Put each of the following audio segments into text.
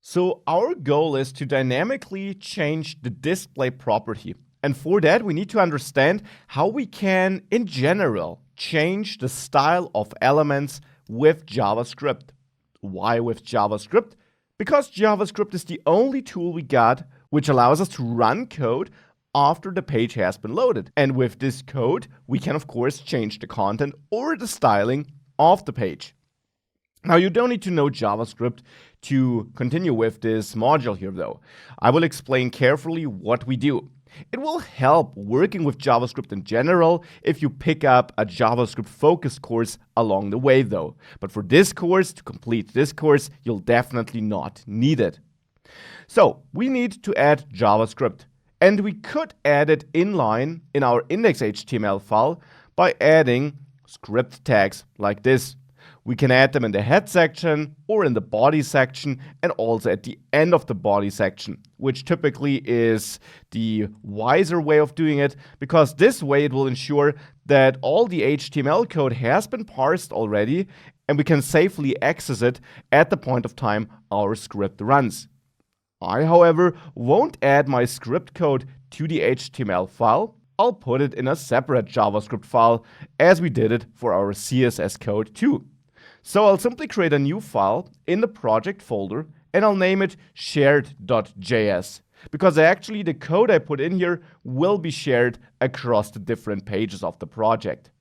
So our goal is to dynamically change the display property. And for that, we need to understand how we can, in general, change the style of elements with JavaScript. Why with JavaScript? Because JavaScript is the only tool we got which allows us to run code after the page has been loaded. And with this code, we can of course change the content or the styling of the page. Now, you don't need to know JavaScript to continue with this module here, though. I will explain carefully what we do. It will help working with JavaScript in general if you pick up a JavaScript focused course along the way, though. But for this course, to complete this course, you'll definitely not need it. So, we need to add JavaScript. And we could add it inline in our index.html file by adding script tags like this. We can add them in the head section or in the body section and also at the end of the body section, which typically is the wiser way of doing it, because this way it will ensure that all the HTML code has been parsed already and we can safely access it at the point of time our script runs. I, however, won't add my script code to the HTML file. I'll put it in a separate JavaScript file as we did it for our CSS code too. So I'll simply create a new file in the project folder and I'll name it shared.js, because actually the code I put in here will be shared across the different pages of the project.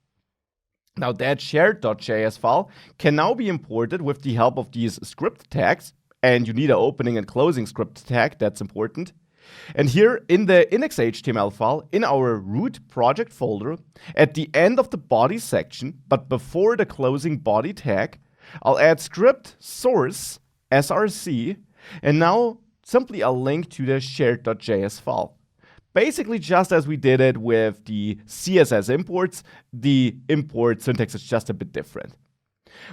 Now that shared.js file can now be imported with the help of these script tags, and you need an opening and closing script tag, that's important. And here in the index.html file, in our root project folder, at the end of the body section, but before the closing body tag, I'll add script source src, and now simply a link to the shared.js file. Basically, just as we did it with the CSS imports, the import syntax is just a bit different.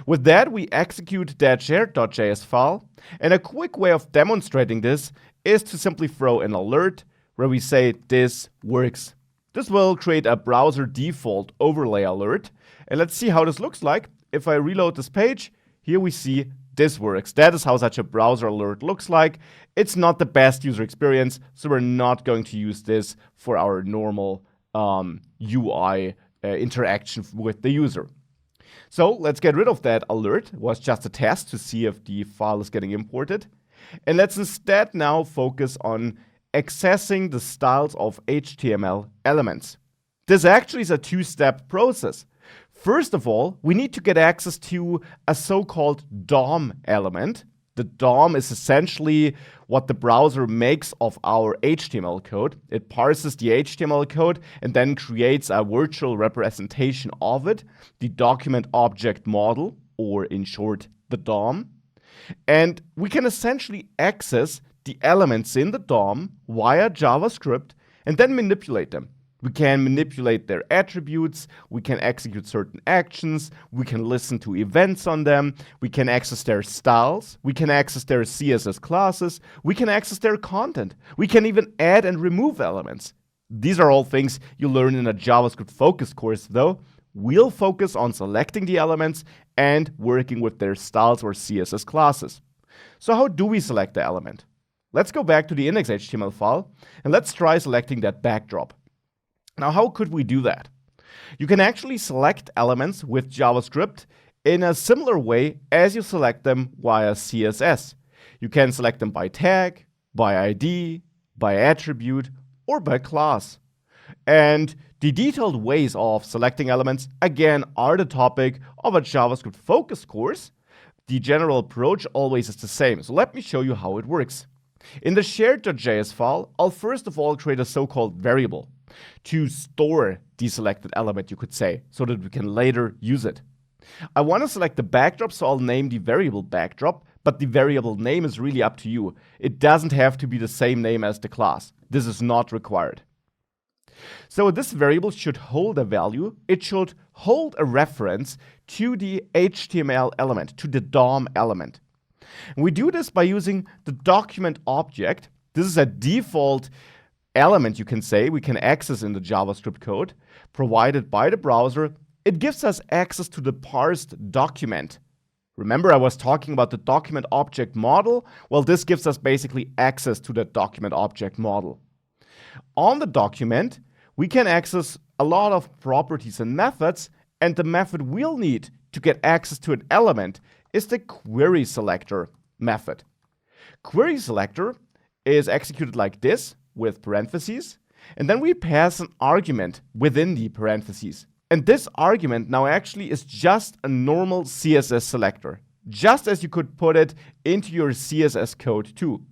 With that, we execute that shared.js file, and a quick way of demonstrating this is to simply throw an alert where we say this works. This will create a browser default overlay alert, and let's see how this looks like. If I reload this page, here we see this works. That is how such a browser alert looks like. It's not the best user experience, so we're not going to use this for our normal UI interaction with the user. So let's get rid of that alert. It was just a test to see if the file is getting imported. And let's instead now focus on accessing the styles of HTML elements. This actually is a two-step process. First of all, we need to get access to a so-called DOM element. The DOM is essentially what the browser makes of our HTML code. It parses the HTML code and then creates a virtual representation of it, the document object model, or in short, the DOM. And we can essentially access the elements in the DOM via JavaScript and then manipulate them. We can manipulate their attributes, we can execute certain actions, we can listen to events on them, we can access their styles, we can access their CSS classes, we can access their content, we can even add and remove elements. These are all things you learn in a JavaScript focus course, though. We'll focus on selecting the elements and working with their styles or CSS classes. So how do we select the element? Let's go back to the index.html file and let's try selecting that backdrop. Now, how could we do that? You can actually select elements with JavaScript in a similar way as you select them via CSS. You can select them by tag, by ID, by attribute, or by class. And the detailed ways of selecting elements, again, are the topic of a JavaScript focus course. The general approach always is the same. So let me show you how it works. In the shared.js file, I'll first of all create a so-called variable to store the selected element, you could say, so that we can later use it. I want to select the backdrop, so I'll name the variable backdrop, but the variable name is really up to you. It doesn't have to be the same name as the class. This is not required. So this variable should hold a value. It should hold a reference to the HTML element, to the DOM element. And we do this by using the document object. This is a default element, you can say, we can access in the JavaScript code provided by the browser. It gives us access to the parsed document. Remember I was talking about the document object model? Well, this gives us basically access to that document object model. On the document, we can access a lot of properties and methods, and the method we'll need to get access to an element is the query selector method. Query selector is executed like this with parentheses, and then we pass an argument within the parentheses. And this argument now actually is just a normal CSS selector, just as you could put it into your CSS code too.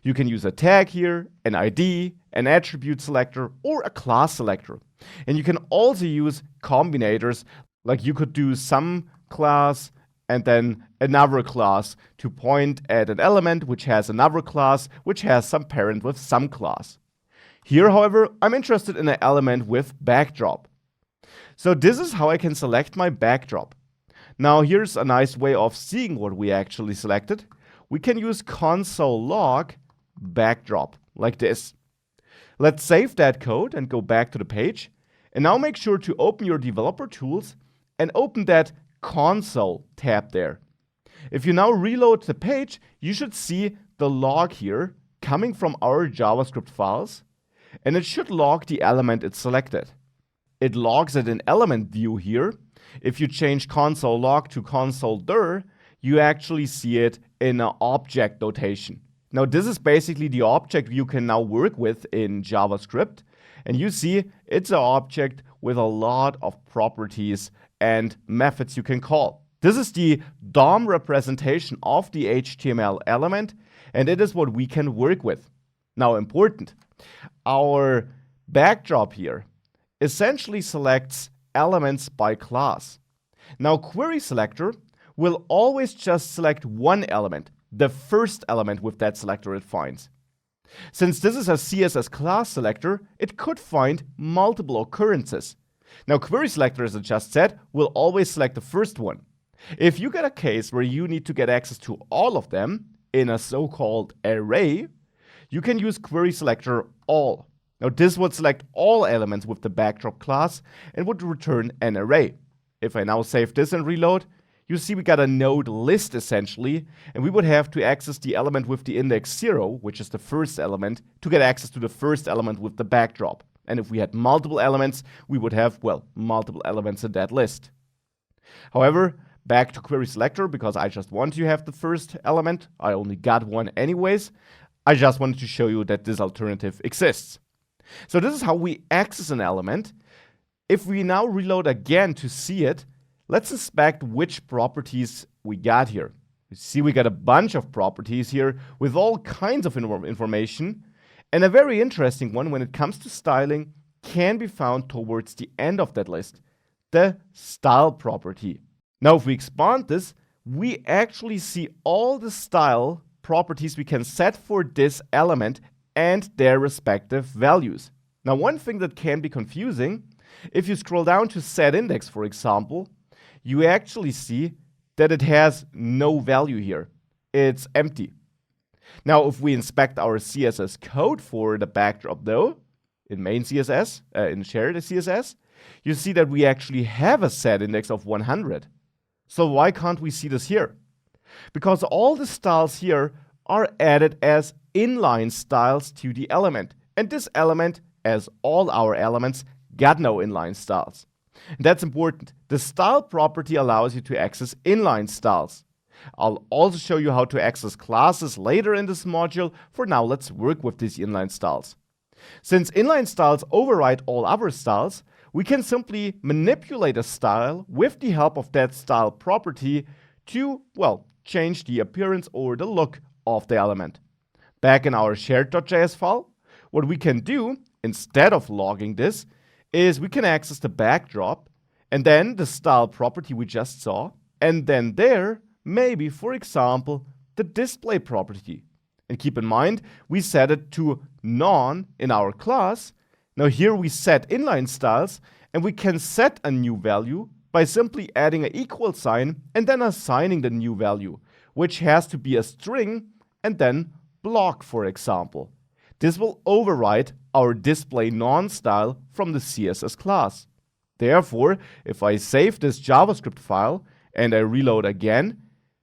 You can use a tag here, an ID, an attribute selector, or a class selector. And you can also use combinators, like you could do some class and then another class to point at an element which has another class which has some parent with some class. Here, however, I'm interested in an element with backdrop. So this is how I can select my backdrop. Now here's a nice way of seeing what we actually selected. We can use console log backdrop like this. Let's save that code and go back to the page. And now make sure to open your developer tools and open that console tab there. If you now reload the page, you should see the log here coming from our JavaScript files, and it should log the element it's selected. It logs it in element view here. If you change console log to console dir, you actually see it in an object notation. Now this is basically the object you can now work with in JavaScript. And you see it's an object with a lot of properties and methods you can call. This is the DOM representation of the HTML element, and it is what we can work with. Now important, our backdrop here essentially selects elements by class. Now query selector will always just select one element, the first element with that selector it finds. Since this is a CSS class selector, it could find multiple occurrences. Now query selector, as I just said, will always select the first one. If you get a case where you need to get access to all of them in a so-called array, you can use query selector all. Now this would select all elements with the backdrop class and would return an array. If I now save this and reload, you see we got a node list essentially, and we would have to access the element with the index 0, which is the first element, to get access to the first element with the backdrop. And if we had multiple elements, we would have, well, multiple elements in that list. However, back to query selector, because I just want to have the first element, I only got one anyways, I just wanted to show you that this alternative exists. So this is how we access an element. If we now reload again to see it, let's inspect which properties we got here. You see we got a bunch of properties here with all kinds of information, and a very interesting one when it comes to styling can be found towards the end of that list, the style property. Now if we expand this, we actually see all the style properties we can set for this element and their respective values. Now one thing that can be confusing, if you scroll down to set index, for example, you actually see that it has no value here. It's empty. Now, if we inspect our CSS code for the backdrop though, in main CSS, in shared CSS, you see that we actually have a set index of 100. So why can't we see this here? Because all the styles here are added as inline styles to the element. And this element, as all our elements, got no inline styles. And that's important. The style property allows you to access inline styles. I'll also show you how to access classes later in this module. For now, let's work with these inline styles. Since inline styles override all other styles, we can simply manipulate a style with the help of that style property to, well, change the appearance or the look of the element. Back in our shared.js file, what we can do, instead of logging this, is we can access the backdrop and then the style property we just saw, and then there, maybe, for example, the display property. And keep in mind, we set it to none in our class. Now here we set inline styles, and we can set a new value by simply adding an equal sign and then assigning the new value, which has to be a string and then block, for example. This will override our display none style from the CSS class. Therefore, if I save this JavaScript file and I reload again,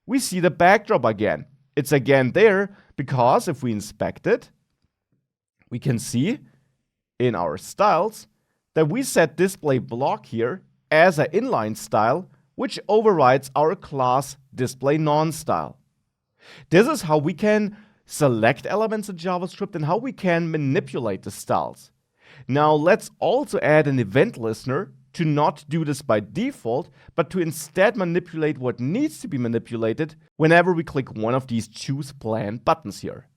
we see the backdrop again. It's again there because if we inspect it, we can see in our styles that we set display block here as an inline style, which overrides our class display non-style. This is how we can select elements in JavaScript and how we can manipulate the styles. Now let's also add an event listener to not do this by default, but to instead manipulate what needs to be manipulated whenever we click one of these choose plan buttons here.